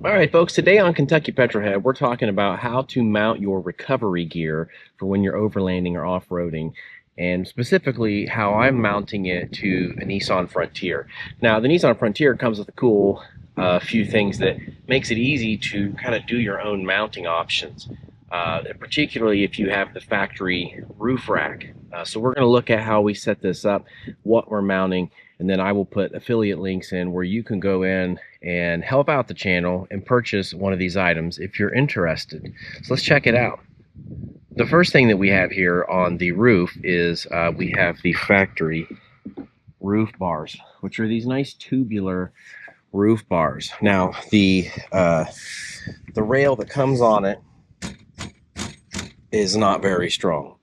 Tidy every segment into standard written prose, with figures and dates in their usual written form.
All right, folks, today on Kentucky Petrolhead, we're talking about how to mount your recovery gear for when you're overlanding or off-roading, and specifically how I'm mounting it to a Nissan Frontier. Now, the Nissan Frontier comes with a cool few things that makes it easy to kind of do your own mounting options, particularly if you have the factory roof rack. So we're going to look at how we set this up, what we're mounting, and then I will put affiliate links in where you can go in and help out the channel and purchase one of these items if you're interested. So let's check it out. The first thing that we have here on the roof is we have the factory roof bars, which are these nice tubular roof bars. Now the rail that comes on it is not very strong,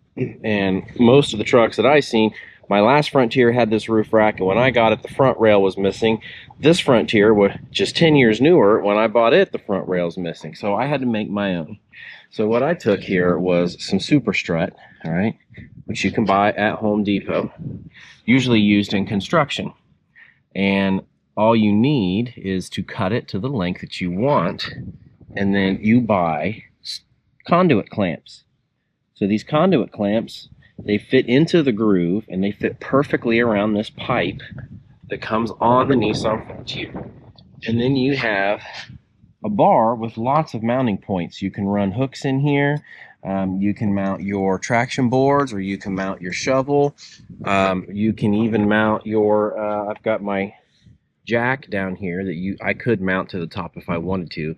and most of the trucks that I've seen, my last Frontier had this roof rack, and when I got it, the front rail was missing. This Frontier was just 10 years newer. When I bought it, the front rail's missing, so I had to make my own. So what I took here was some super strut, all right, which you can buy at Home Depot, usually used in construction. And all you need is to cut it to the length that you want, and then you buy conduit clamps. So these conduit clamps, they fit into the groove and they fit perfectly around this pipe that comes on the Nissan Frontier. And then you have a bar with lots of mounting points. You can run hooks in here. You can mount your traction boards, or you can mount your shovel. You can even mount your, I've got my jack down here that I could mount to the top if I wanted to.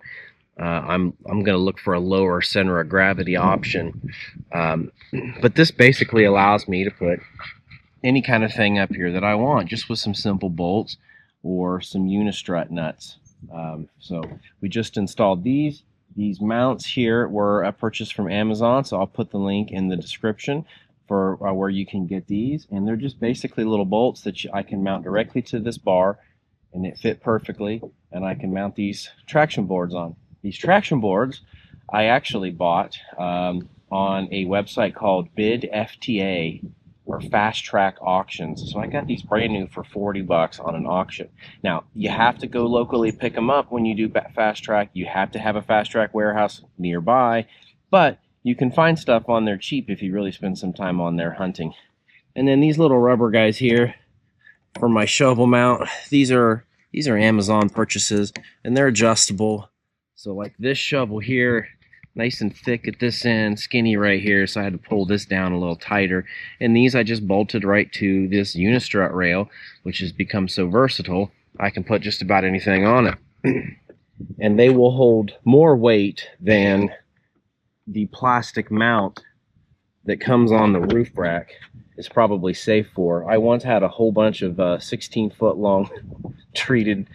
I'm going to look for a lower center of gravity option, but this basically allows me to put any kind of thing up here that I want, just with some simple bolts or some unistrut nuts. So we just installed these mounts here were purchased from Amazon, so I'll put the link in the description for where you can get these, and they're just basically little bolts that I can mount directly to this bar, and it fit perfectly, and I can mount these traction boards on. These traction boards I actually bought on a website called Bid FTA, or Fast Track Auctions. So I got these brand new for 40 bucks on an auction. Now, you have to go locally pick them up when you do Fast Track. You have to have a Fast Track warehouse nearby, but you can find stuff on there cheap if you really spend some time on there hunting. And then these little rubber guys here for my shovel mount. These are Amazon purchases, and they're adjustable. So like this shovel here, nice and thick at this end, skinny right here, so I had to pull this down a little tighter. And these I just bolted right to this unistrut rail, which has become so versatile, I can put just about anything on it. And they will hold more weight than the plastic mount that comes on the roof rack is probably safe for. I once had a whole bunch of 16-foot long treated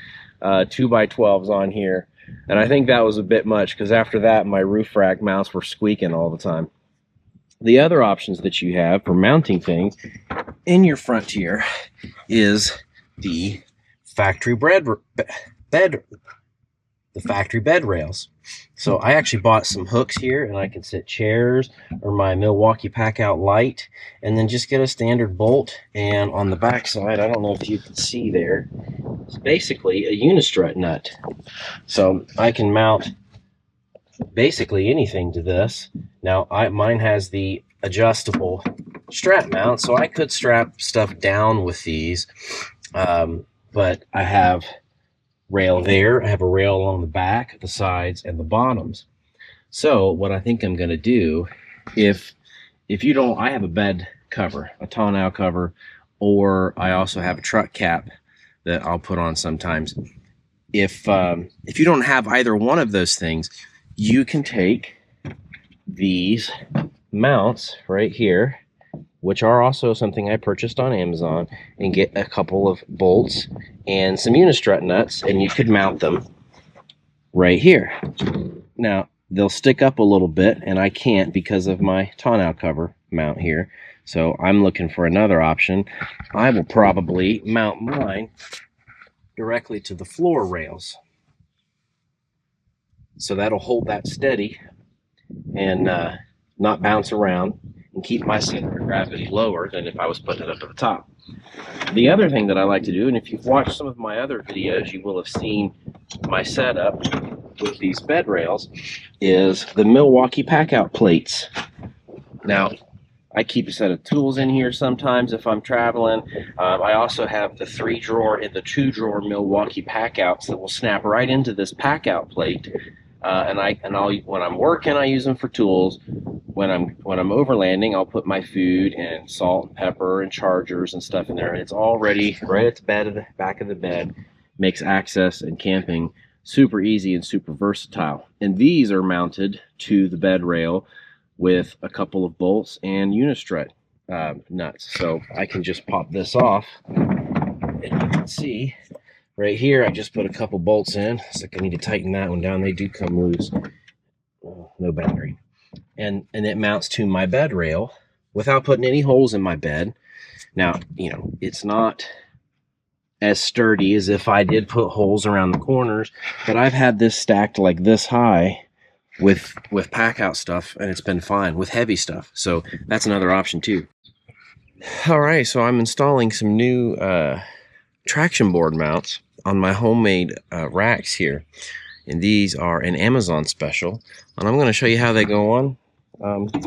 2x12s on here, and I think that was a bit much, because after that my roof rack mounts were squeaking all the time. The other options that you have for mounting things in your Frontier is the factory bed rails. So I actually bought some hooks here, and I can set chairs or my Milwaukee Packout light, and then just get a standard bolt. And on the back side, I don't know if you can see there, it's basically a unistrut nut. So I can mount basically anything to this. Now mine has the adjustable strap mount, so I could strap stuff down with these, but I have rail there. I have a rail along the back, the sides, and the bottoms. So what I think I'm going to do, if you don't, I have a bed cover, a tonneau cover, or I also have a truck cap that I'll put on sometimes. If you don't have either one of those things, you can take these mounts right here, which are also something I purchased on Amazon, and get a couple of bolts and some unistrut nuts, and you could mount them right here. Now, they'll stick up a little bit, and I can't because of my tonneau cover mount here, so I'm looking for another option. I will probably mount mine directly to the floor rails, so that'll hold that steady and not bounce around, and keep my center of gravity lower than if I was putting it up at the top. The other thing that I like to do, and if you've watched some of my other videos, you will have seen my setup with these bed rails is the Milwaukee pack-out plates. Now, I keep a set of tools in here sometimes if I'm traveling. I also have the 3-drawer and the 2-drawer Milwaukee pack-outs that will snap right into this pack-out plate. When I'm working, I use them for tools. When I'm overlanding, I'll put my food and salt and pepper and chargers and stuff in there. And it's all ready right at the back of the bed. Makes access and camping super easy and super versatile. And these are mounted to the bed rail with a couple of bolts and unistrut nuts. So I can just pop this off. And you can see right here, I just put a couple bolts in. It's like I need to tighten that one down. They do come loose. Oh, no battery. And it mounts to my bed rail without putting any holes in my bed. Now, you know, it's not as sturdy as if I did put holes around the corners, but I've had this stacked like this high with pack out stuff, and it's been fine with heavy stuff. So that's another option too. All right, so I'm installing some new traction board mounts on my homemade racks here, and these are an Amazon special, and I'm going to show you how they go on.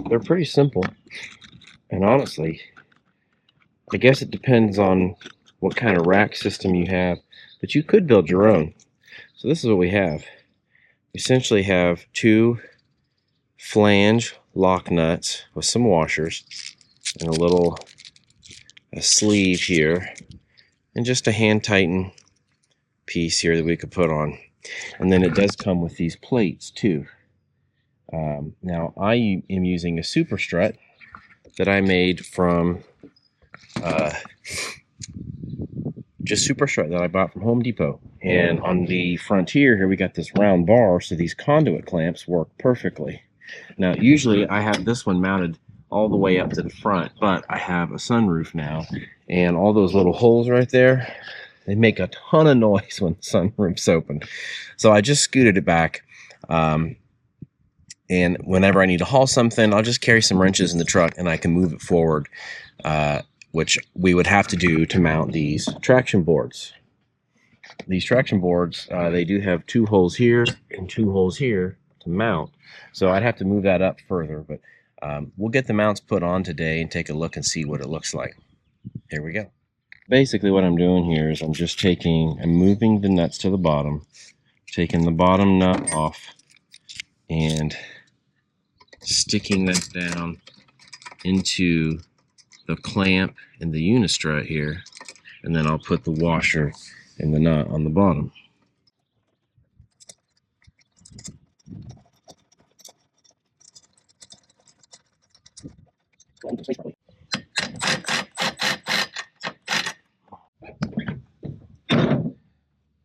They're pretty simple, and honestly, I guess it depends on what kind of rack system you have, but you could build your own. So this is what we have. We essentially have 2 flange lock nuts with some washers and a sleeve here, and just a hand tighten piece here that we could put on. And then it does come with these plates too. Now I am using a super strut that I made from just super strut that I bought from Home Depot. And on the Frontier here, we got this round bar, so these conduit clamps work perfectly. Now, usually I have this one mounted all the way up to the front, but I have a sunroof now, and all those little holes right there, they make a ton of noise when the sunroof's open. So I just scooted it back, and whenever I need to haul something, I'll just carry some wrenches in the truck and I can move it forward, which we would have to do to mount these traction boards. These traction boards, they do have 2 holes here and 2 holes here to mount, so I'd have to move that up further, but we'll get the mounts put on today and take a look and see what it looks like. Here we go. Basically what I'm doing here is I'm moving the nuts to the bottom, taking the bottom nut off and sticking that down into the clamp and the unistrut here, and then I'll put the washer and the nut on the bottom.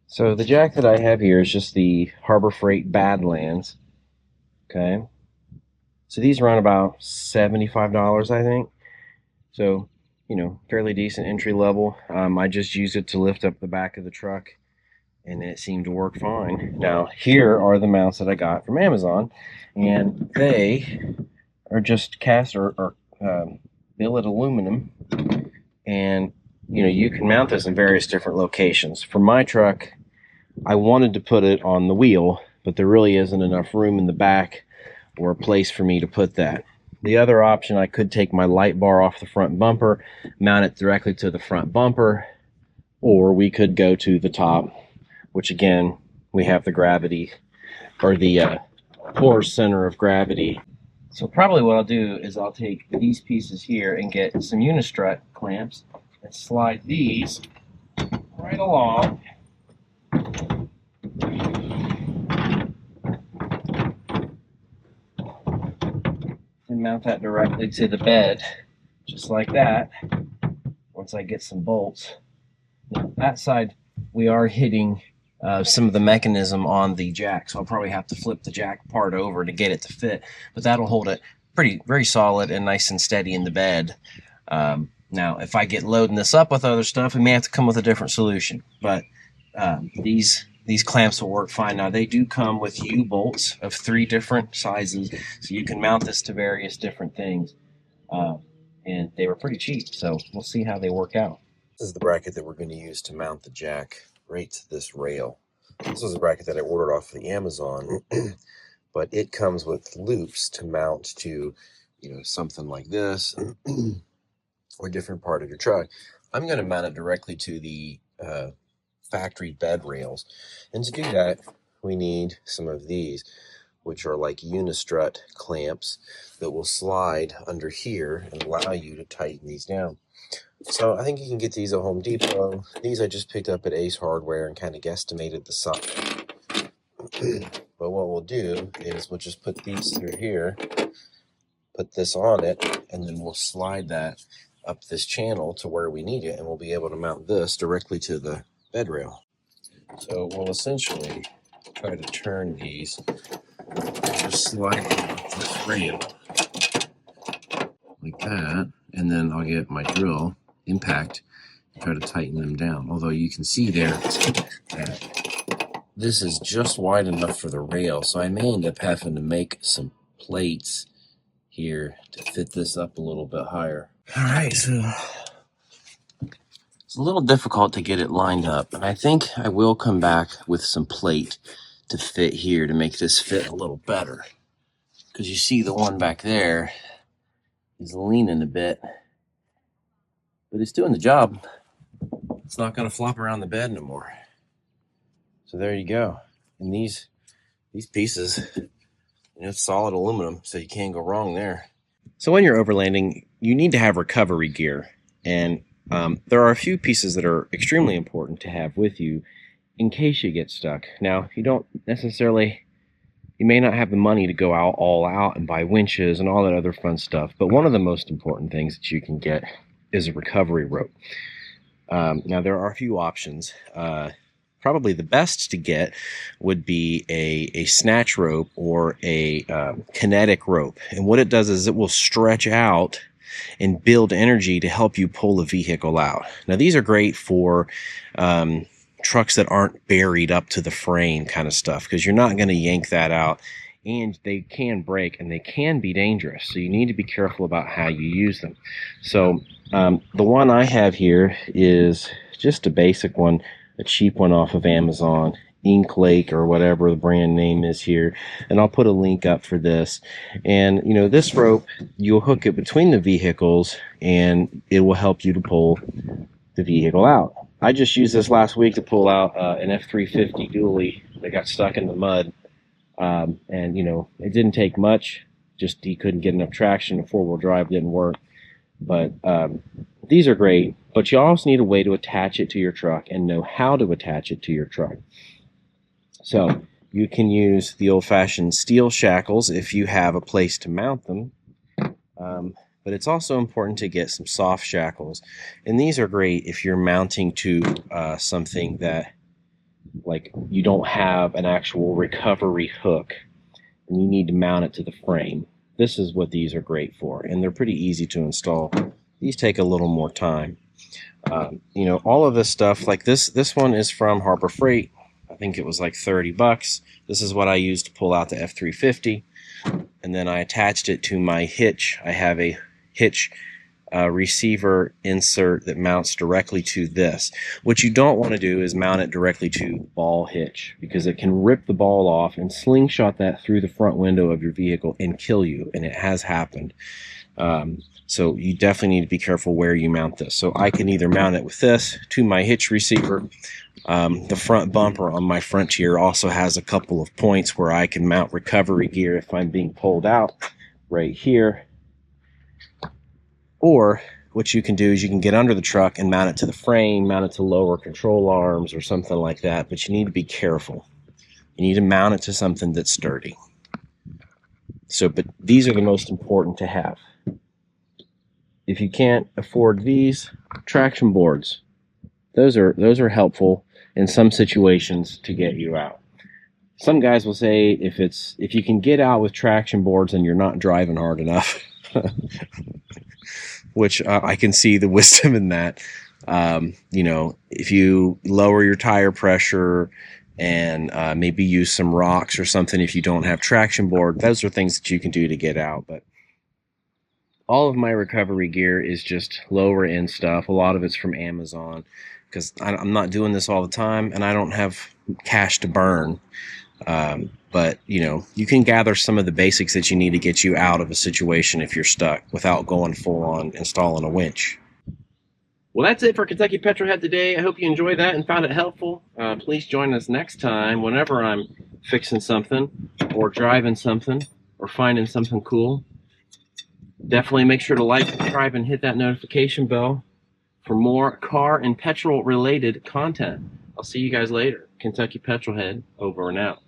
So the jack that I have here is just the Harbor Freight Badlands. Okay, so these run about $75, I think. So, you know, fairly decent entry level. I just use it to lift up the back of the truck, and it seemed to work fine. Now, here are the mounts that I got from Amazon, and they are just cast or billet aluminum, and you know, you can mount this in various different locations. For my truck, I wanted to put it on the wheel, but there really isn't enough room in the back or a place for me to put that. The other option, I could take my light bar off the front bumper, mount it directly to the front bumper, or we could go to the top, which again, we have the gravity, or the force center of gravity. So probably what I'll do is I'll take these pieces here and get some unistrut clamps and slide these right along. And mount that directly to the bed, just like that, once I get some bolts. Now, that side, we are hitting some of the mechanism on the jack, so I'll probably have to flip the jack part over to get it to fit, but that'll hold it very solid and nice and steady in the bed. Now, if I get loading this up with other stuff, we may have to come with a different solution, but these clamps will work fine. Now, they do come with U-bolts of 3 different sizes, so you can mount this to various different things, and they were pretty cheap, so we'll see how they work out. This is the bracket that we're going to use to mount the jack right to this rail. This is a bracket that I ordered off the Amazon, but it comes with loops to mount to, something like this or a different part of your truck. I'm going to mount it directly to the factory bed rails. And to do that, we need some of these, which are like unistrut clamps that will slide under here and allow you to tighten these down. So I think you can get these at Home Depot. These I just picked up at Ace Hardware and kind of guesstimated the size. But what we'll do is we'll just put these through here, put this on it, and then we'll slide that up this channel to where we need it, and we'll be able to mount this directly to the bed rail. So we'll essentially try to turn these, just slide them off this rail like that, and then I'll get my drill impact and try to tighten them down. Although you can see there that this is just wide enough for the rail, so I may end up having to make some plates here to fit this up a little bit higher. All right, so it's a little difficult to get it lined up, and I think I will come back with some plate to fit here to make this fit a little better. Because you see the one back there is leaning a bit, but it's doing the job. It's not going to flop around the bed no more. So there you go. And these pieces, it's solid aluminum, so you can't go wrong there. So when you're overlanding, you need to have recovery gear. And there are a few pieces that are extremely important to have with you in case you get stuck. Now, you may not have the money to go all out and buy winches and all that other fun stuff, but one of the most important things that you can get is a recovery rope. Now, there are a few options. Probably the best to get would be a snatch rope or a kinetic rope. And what it does is it will stretch out and build energy to help you pull the vehicle out. Now, these are great for trucks that aren't buried up to the frame kind of stuff, because you're not going to yank that out, and they can break and they can be dangerous. So you need to be careful about how you use them. So the one I have here is just a basic one, a cheap one off of Amazon, Inklake or whatever the brand name is here, and I'll put a link up for this. And this rope, you'll hook it between the vehicles and it will help you to pull the vehicle out. I just used this last week to pull out an F350 dually that got stuck in the mud, and it didn't take much, just he couldn't get enough traction, the four-wheel drive didn't work. But these are great, but you also need a way to attach it to your truck and know how to attach it to your truck. So you can use the old-fashioned steel shackles if you have a place to mount them, but it's also important to get some soft shackles. And these are great if you're mounting to something that, like, you don't have an actual recovery hook and you need to mount it to the frame. This is what these are great for, and they're pretty easy to install. These take a little more time. All of this stuff, like this one is from Harbor Freight. I think it was like 30 bucks. This is what I used to pull out the F350. And then I attached it to my hitch. I have a hitch receiver insert that mounts directly to this. What you don't want to do is mount it directly to ball hitch, because it can rip the ball off and slingshot that through the front window of your vehicle and kill you, and it has happened. So you definitely need to be careful where you mount this. So I can either mount it with this to my hitch receiver. The front bumper on my Frontier also has a couple of points where I can mount recovery gear if I'm being pulled out, right here. Or what you can do is you can get under the truck and mount it to the frame, mount it to lower control arms or something like that, but you need to be careful. You need to mount it to something that's sturdy. So, but these are the most important to have. If you can't afford these, traction boards. Those are helpful in some situations to get you out. Some guys will say if you can get out with traction boards and you're not driving hard enough, which I can see the wisdom in that. If you lower your tire pressure and maybe use some rocks or something if you don't have traction board, those are things that you can do to get out. But all of my recovery gear is just lower end stuff. A lot of it's from Amazon. because I'm not doing this all the time and I don't have cash to burn. But you know, you can gather some of the basics that you need to get you out of a situation if you're stuck without going full on installing a winch. Well, that's it for Kentucky Petrolhead today. I hope you enjoyed that and found it helpful. Please join us next time whenever I'm fixing something or driving something or finding something cool. Definitely make sure to like, subscribe, and hit that notification bell for more car and petrol related content. I'll see you guys later. Kentucky Petrolhead, over and out.